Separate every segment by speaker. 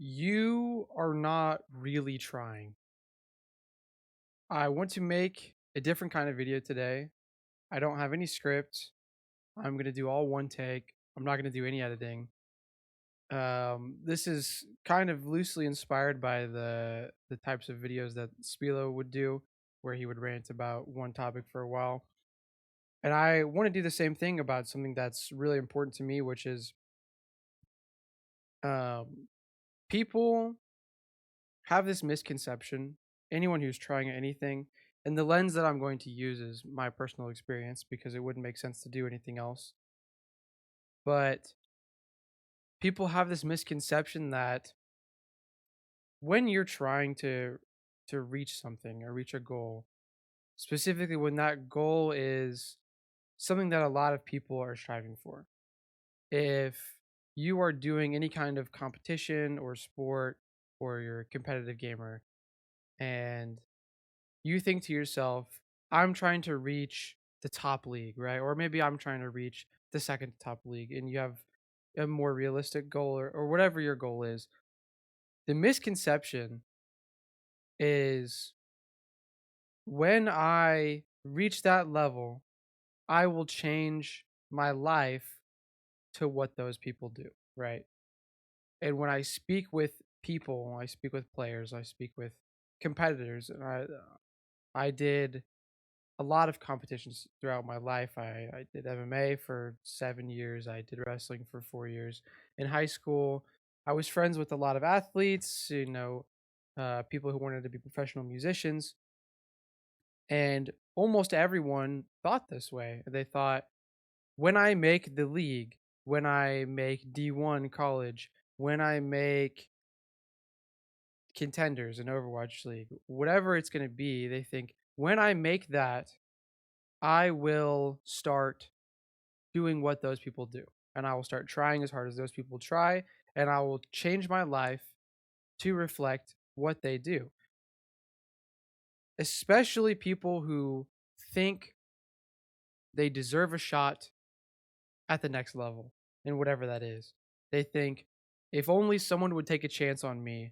Speaker 1: You are not really trying. I want to make a different kind of video today. I don't have any script. I'm going to do all one take. I'm not going to do any editing. This is kind of loosely inspired by the types of videos that Spilo would do, where he would rant about one topic for a while. And I want to do the same thing about something that's really important to me, which is um, people have this misconception, anyone who's trying anything, and the lens that I'm going to use is my personal experience because it wouldn't make sense to do anything else. But people have this misconception that when you're trying to reach something or reach a goal, specifically when that goal is something that a lot of people are striving for. If you are doing any kind of competition or sport or you're a competitive gamer and you think to yourself, I'm trying to reach the top league, right? Or maybe I'm trying to reach the second top league, and you have a more realistic goal or whatever your goal is. The misconception is when I reach that level, I will change my life to what those people do, right? And when I speak with people, I speak with players, I speak with competitors, and I did a lot of competitions throughout my life. I did MMA for 7 years. I did wrestling for 4 years. In high school, I was friends with a lot of athletes, people who wanted to be professional musicians. And almost everyone thought this way. They thought, when I make the league, when I make D1 college, when I make contenders in Overwatch League, whatever it's going to be, they think, when I make that, I will start doing what those people do. And I will start trying as hard as those people try, and I will change my life to reflect what they do. Especially people who think they deserve a shot at the next level, and whatever that is. They think, if only someone would take a chance on me,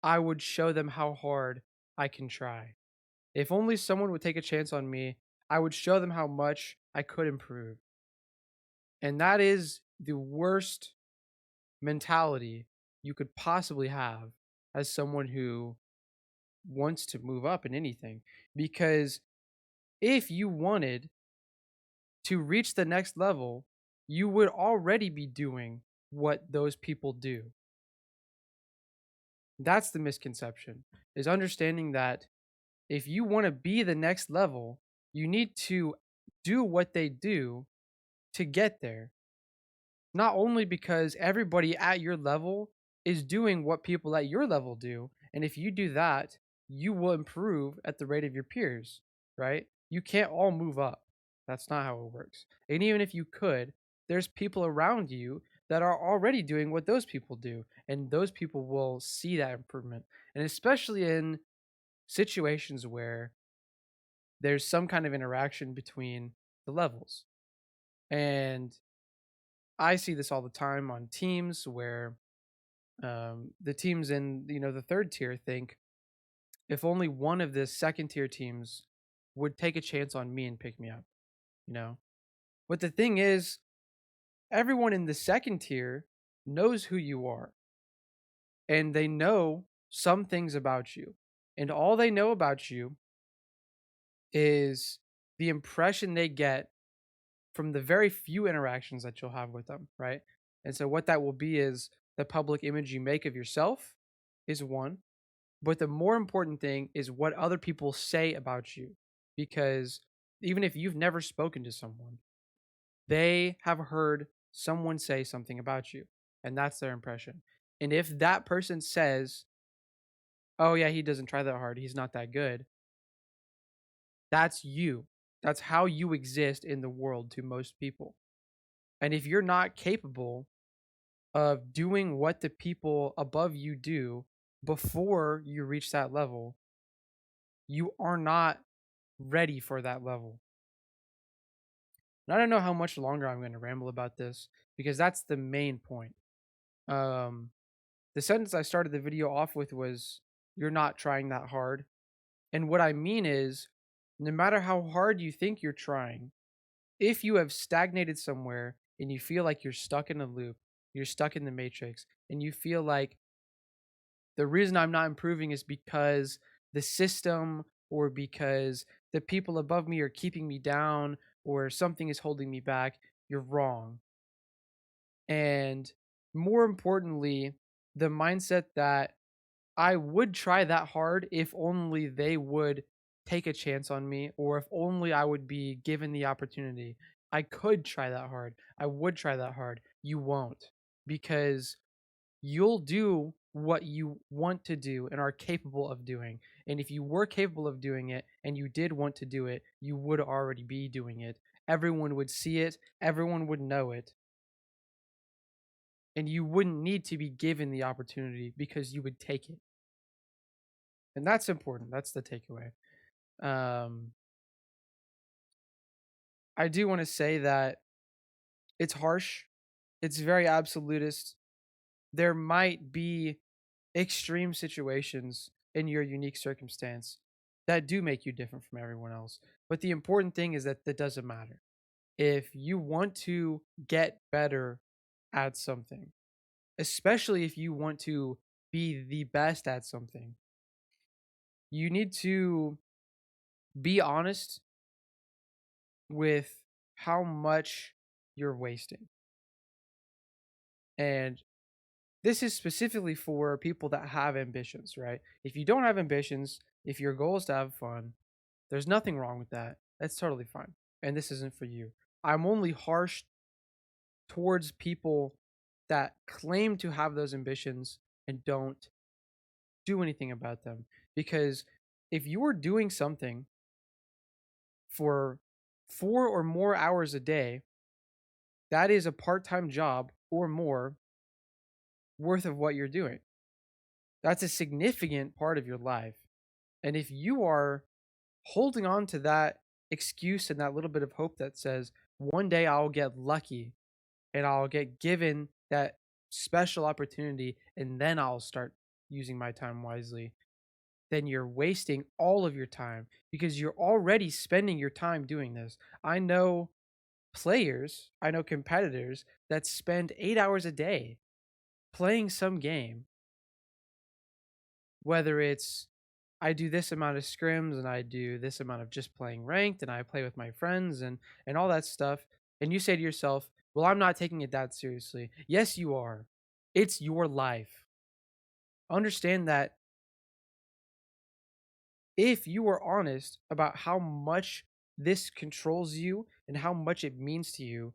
Speaker 1: I would show them how hard I can try. If only someone would take a chance on me, I would show them how much I could improve. And that is the worst mentality you could possibly have as someone who wants to move up in anything. Because if you wanted to reach the next level, you would already be doing what those people do. That's the misconception, is understanding that if you want to be the next level, you need to do what they do to get there. Not only because everybody at your level is doing what people at your level do, and if you do that, you will improve at the rate of your peers, right? You can't all move up. That's not how it works. And even if you could, there's people around you that are already doing what those people do, and those people will see that improvement. And especially in situations where there's some kind of interaction between the levels. And I see this all the time on teams where the teams in the third tier think, if only one of the second tier teams would take a chance on me and pick me up, you know. But the thing is, everyone in the second tier knows who you are, and they know some things about you, and all they know about you is the impression they get from the very few interactions that you'll have with them, right? And so what that will be is the public image you make of yourself is one. But the more important thing is what other people say about you. Because even if you've never spoken to someone, they have heard someone say something about you, and that's their impression. And if that person says, oh, yeah, he doesn't try that hard, he's not that good, that's you. That's how you exist in the world to most people. And if you're not capable of doing what the people above you do before you reach that level, you are not ready for that level. And I don't know how much longer I'm going to ramble about this because that's the main point. Um, The sentence I started the video off with was, "You're not trying that hard." And what I mean is, no matter how hard you think you're trying, if you have stagnated somewhere and you feel like you're stuck in a loop, you're stuck in the matrix, and you feel like the reason I'm not improving is because the system or because the people above me are keeping me down or something is holding me back, you're wrong. And more importantly, the mindset that I would try that hard if only they would take a chance on me or if only I would be given the opportunity. I could try that hard. I would try that hard. You won't because you'll do what you want to do and are capable of doing. And if you were capable of doing it and you did want to do it, you would already be doing it. Everyone would see it, everyone would know it, and you wouldn't need to be given the opportunity because you would take it. And that's important. That's the takeaway. Um, I do want to say that it's harsh. It's very absolutist. There might be extreme situations in your unique circumstance that do make you different from everyone else. But the important thing is that that doesn't matter. If you want to get better at something, especially if you want to be the best at something, you need to be honest with how much you're wasting. And this is specifically for people that have ambitions, right? If you don't have ambitions, if your goal is to have fun, there's nothing wrong with that. That's totally fine. And this isn't for you. I'm only harsh towards people that claim to have those ambitions and don't do anything about them. Because if you are doing something for 4 or more hours a day, that is a part time job or more worth of what you're doing. That's a significant part of your life. And if you are holding on to that excuse and that little bit of hope that says, one day I'll get lucky and I'll get given that special opportunity and then I'll start using my time wisely, then you're wasting all of your time because you're already spending your time doing this. I know players, I know competitors that spend 8 hours a day playing some game, whether it's I do this amount of scrims and I do this amount of just playing ranked and I play with my friends and all that stuff. And you say to yourself, "Well, I'm not taking it that seriously." Yes, you are. It's your life. Understand that if you are honest about how much this controls you and how much it means to you,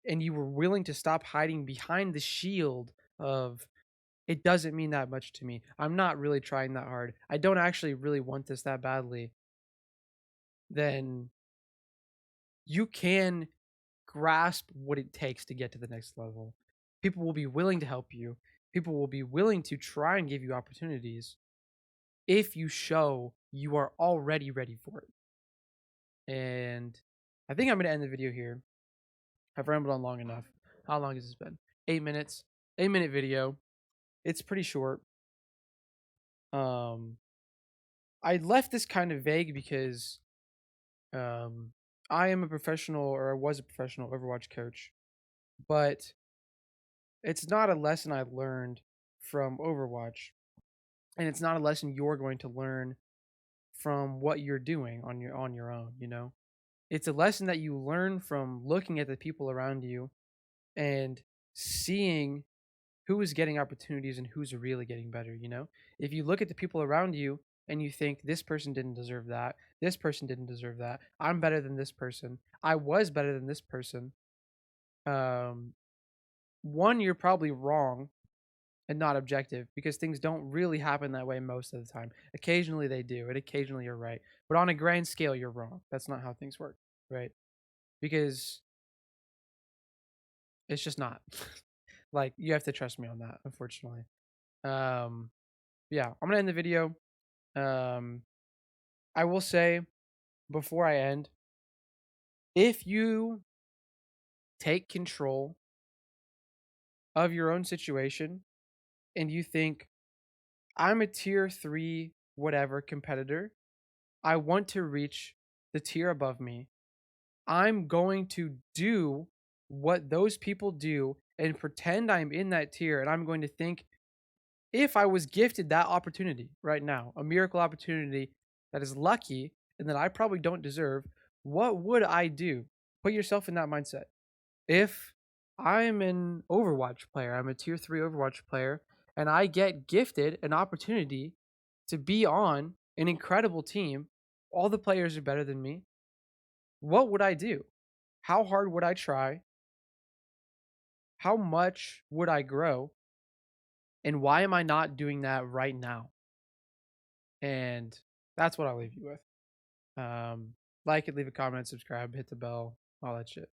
Speaker 1: and you were willing to stop hiding behind the shield of it doesn't mean that much to me. I'm not really trying that hard. I don't actually really want this that badly. Then you can grasp what it takes to get to the next level. People will be willing to help you. People will be willing to try and give you opportunities if you show you are already ready for it. And I think I'm going to end the video here. I've rambled on long enough. How long has this been? 8 minutes. 8 minute video. It's pretty short. Um, I left this kind of vague because um, I am a professional, or I was a professional Overwatch coach, but it's not a lesson I learned from Overwatch, and it's not a lesson you're going to learn from what you're doing on your own, you know? It's a lesson that you learn from looking at the people around you and seeing who is getting opportunities and who's really getting better, you know? If you look at the people around you and you think this person didn't deserve that, this person didn't deserve that, I'm better than this person, I was better than this person, um, one, you're probably wrong and not objective because things don't really happen that way most of the time. Occasionally they do, and occasionally you're right. But on a grand scale, you're wrong. That's not how things work, right? Because it's just not. Like you have to trust me on that, unfortunately. Um yeah, I'm gonna end the video. Um I will say before I end, if you take control of your own situation and you think, I'm a tier 3 whatever competitor, I want to reach the tier above me. I'm going to do what those people do and pretend I'm in that tier, and I'm going to think, if I was gifted that opportunity right now, a miracle opportunity that is lucky and that I probably don't deserve, what would I do? Put yourself in that mindset. If I'm an Overwatch player, I'm a tier 3 Overwatch player, and I get gifted an opportunity to be on an incredible team, all the players are better than me. What would I do? How hard would I try? How much would I grow? And why am I not doing that right now? And that's what I'll leave you with. Like it, leave a comment, subscribe, hit the bell, all that shit.